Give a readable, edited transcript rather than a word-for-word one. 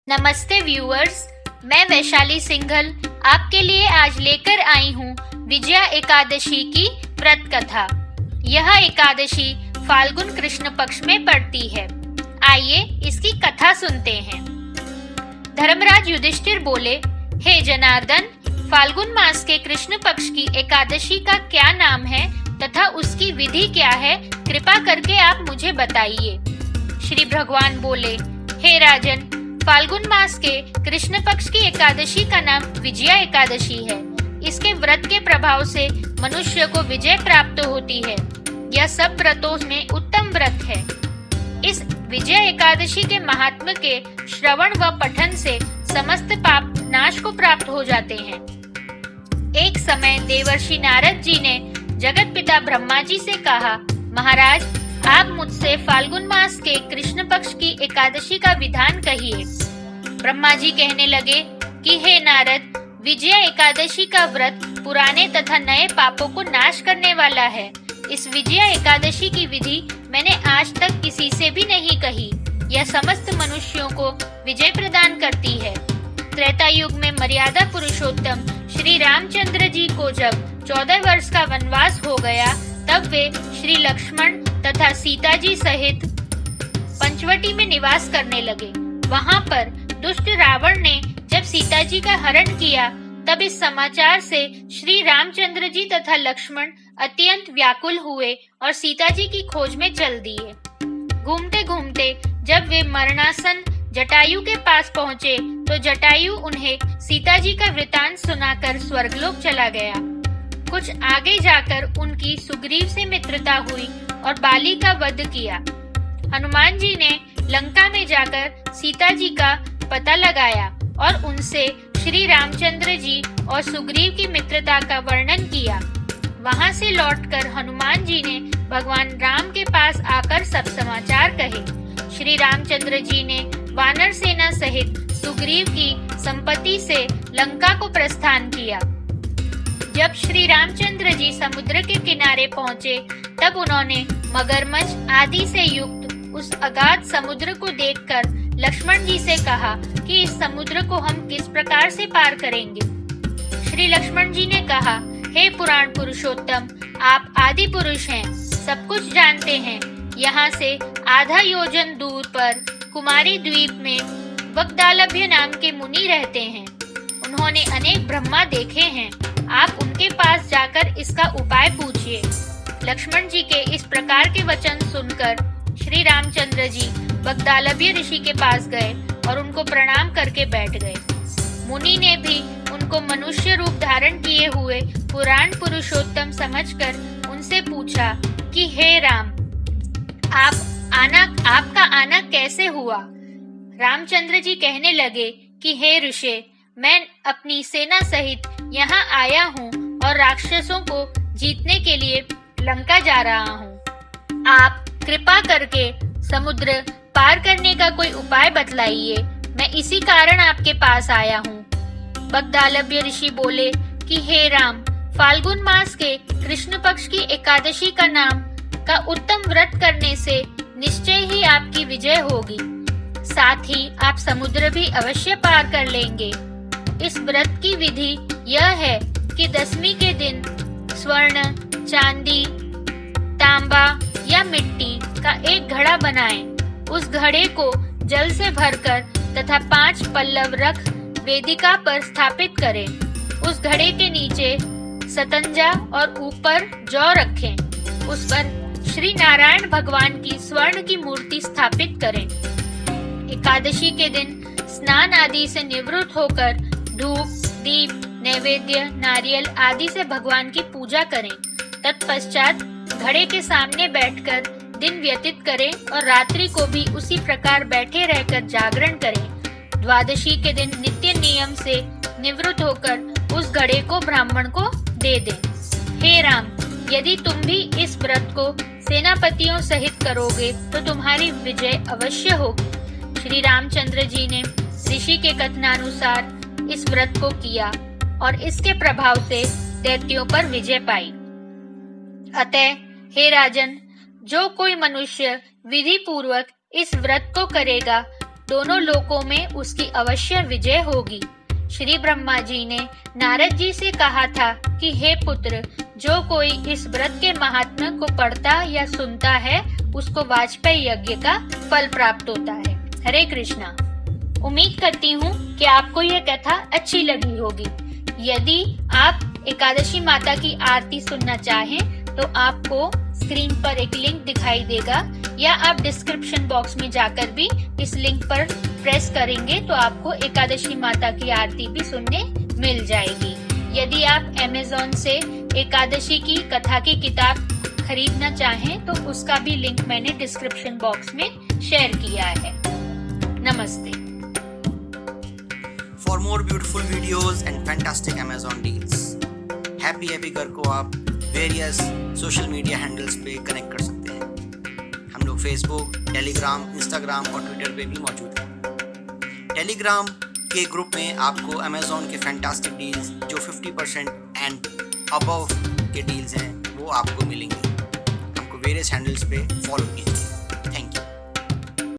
नमस्ते व्यूअर्स, मैं वैशाली सिंघल आपके लिए आज लेकर आई हूँ विजया एकादशी की व्रत कथा। यह एकादशी फाल्गुन कृष्ण पक्ष में पड़ती है। आइए इसकी कथा सुनते हैं। धर्मराज युधिष्ठिर बोले, हे जनार्दन, फाल्गुन मास के कृष्ण पक्ष की एकादशी का क्या नाम है तथा उसकी विधि क्या है, कृपा करके आप मुझे बताइए। श्री भगवान बोले, हे राजन, फाल्गुन मास के कृष्ण पक्ष की एकादशी का नाम विजया एकादशी है। इसके व्रत के प्रभाव से मनुष्य को विजय प्राप्त होती है। यह सब व्रतों में उत्तम व्रत है। इस विजय एकादशी के महात्म्य के श्रवण व पठन से समस्त पाप नाश को प्राप्त हो जाते हैं। एक समय देवर्षि नारद जी ने जगत पिता ब्रह्मा जी से कहा, महाराज, आप मुझसे फाल्गुन मास के कृष्ण पक्ष की एकादशी का विधान कहिए। ब्रह्मा जी कहने लगे कि हे नारद, विजया एकादशी का व्रत पुराने तथा नए पापों को नाश करने वाला है। इस विजया एकादशी की विधि मैंने आज तक किसी से भी नहीं कही। यह समस्त मनुष्यों को विजय प्रदान करती है। त्रेता युग में मर्यादा पुरुषोत्तम श्री रामचंद्र जी को जब 14 वर्ष का वनवास हो गया, तब वे श्री लक्ष्मण तथा सीता जी सहित पंचवटी में निवास करने लगे। वहां पर दुष्ट रावण ने जब सीता जी का हरण किया, तब इस समाचार से श्री रामचंद्र जी तथा लक्ष्मण अत्यंत व्याकुल हुए और सीता जी की खोज में चल दिए। घूमते घूमते जब वे मरणासन जटायु के पास पहुँचे, तो जटायु उन्हें सीता जी का वृतांत सुनाकर स्वर्गलोक चला गया। कुछ आगे जाकर उनकी सुग्रीव से मित्रता हुई और बाली का वध किया। हनुमान जी ने लंका में जाकर सीता जी का पता लगाया और उनसे श्री रामचंद्र जी और सुग्रीव की मित्रता का वर्णन किया। वहां से लौटकर हनुमान जी ने भगवान राम के पास आकर सब समाचार कहे। श्री रामचंद्र जी ने वानर सेना सहित सुग्रीव की संपत्ति से लंका को प्रस्थान किया। जब श्री रामचंद्र जी समुद्र के किनारे पहुँचे, तब उन्होंने मगरमच्छ आदि से युक्त उस अगाध समुद्र को देखकर लक्ष्मण जी से कहा कि इस समुद्र को हम किस प्रकार से पार करेंगे। श्री लक्ष्मण जी ने कहा, हे पुराण पुरुषोत्तम, आप आदि पुरुष हैं, सब कुछ जानते हैं। यहाँ से आधा योजन दूर पर कुमारी द्वीप में वक्दालभ्य नाम के मुनि रहते हैं। उन्होंने अनेक ब्रह्मा देखे हैं। आप उनके पास जाकर इसका उपाय पूछिए। लक्ष्मण जी के इस प्रकार के वचन सुनकर श्री रामचंद्र जी वक्दालभ्य ऋषि के पास गए और उनको प्रणाम करके बैठ गए। मुनि ने भी उनको मनुष्य रूप धारण किए हुए पुराण पुरुषोत्तम समझकर उनसे पूछा कि हे राम, आपका आना कैसे हुआ। रामचंद्र जी कहने लगे कि हे ऋषि, मैं अपनी सेना सहित यहाँ आया हूँ और राक्षसों को जीतने के लिए लंका जा रहा हूँ। आप कृपा करके समुद्र पार करने का कोई उपाय बतलाइए। मैं इसी कारण आपके पास आया हूँ। वक्दालभ्य ऋषि बोले कि हे राम, फाल्गुन मास के कृष्ण पक्ष की एकादशी का नाम का उत्तम व्रत करने से निश्चय ही आपकी विजय होगी। साथ ही आप समुद्र भी अवश्य पार कर लेंगे। इस व्रत की विधि यह है कि दशमी के दिन स्वर्ण, चांदी, तांबा या मिट्टी का एक घड़ा बनाएं। उस घड़े को जल से भरकर तथा 5 पल्लव रख वेदिका पर स्थापित करें। उस घड़े के नीचे सतंजा और ऊपर जौ रखें। उस पर श्री नारायण भगवान की स्वर्ण की मूर्ति स्थापित करें। एकादशी के दिन स्नान आदि से निवृत्त होकर धूप, दीप, नैवेद्य, नारियल आदि से भगवान की पूजा करें। तत्पश्चात घड़े के सामने बैठकर दिन व्यतीत करें और रात्रि को भी उसी प्रकार बैठे रहकर जागरण करें। द्वादशी के दिन नित्य नियम से निवृत्त होकर उस घड़े को ब्राह्मण को दे दें। हे राम, यदि तुम भी इस व्रत को सेनापतियों सहित करोगे तो तुम्हारी विजय अवश्य होगी। श्री रामचंद्र जी ने ऋषि के कथनानुसार इस व्रत को किया और इसके प्रभाव से दैत्यों पर विजय पाई। अतः हे राजन, जो कोई मनुष्य विधि पूर्वक इस व्रत को करेगा, दोनों लोकों में उसकी अवश्य विजय होगी। श्री ब्रह्मा जी ने नारद जी से कहा था कि हे पुत्र, जो कोई इस व्रत के महात्म्य को पढ़ता या सुनता है उसको वाजपेयी यज्ञ का फल प्राप्त होता है। हरे कृष्णा। उम्मीद करती हूँ कि आपको यह कथा अच्छी लगी होगी। यदि आप एकादशी माता की आरती सुनना चाहें तो आपको स्क्रीन पर एक लिंक दिखाई देगा, या आप डिस्क्रिप्शन बॉक्स में जाकर भी इस लिंक पर प्रेस करेंगे तो आपको एकादशी माता की आरती भी सुनने मिल जाएगी। यदि आप Amazon से एकादशी की कथा की किताब खरीदना चाहें तो उसका भी लिंक मैंने डिस्क्रिप्शन बॉक्स में शेयर किया है। नमस्ते। For more beautiful videos and fantastic Amazon deals, happy घर को आप वेरियस सोशल मीडिया हैंडल्स पे कनेक्ट कर सकते हैं। हम लोग फेसबुक, टेलीग्राम, इंस्टाग्राम और ट्विटर पे भी मौजूद हैं। टेलीग्राम के ग्रुप में आपको Amazon के फैंटास्टिक डील्स जो 50% एंड अबव के डील्स हैं वो आपको मिलेंगे। हमको वेरियस हैंडल्स पे फॉलो कीजिए। Thank you.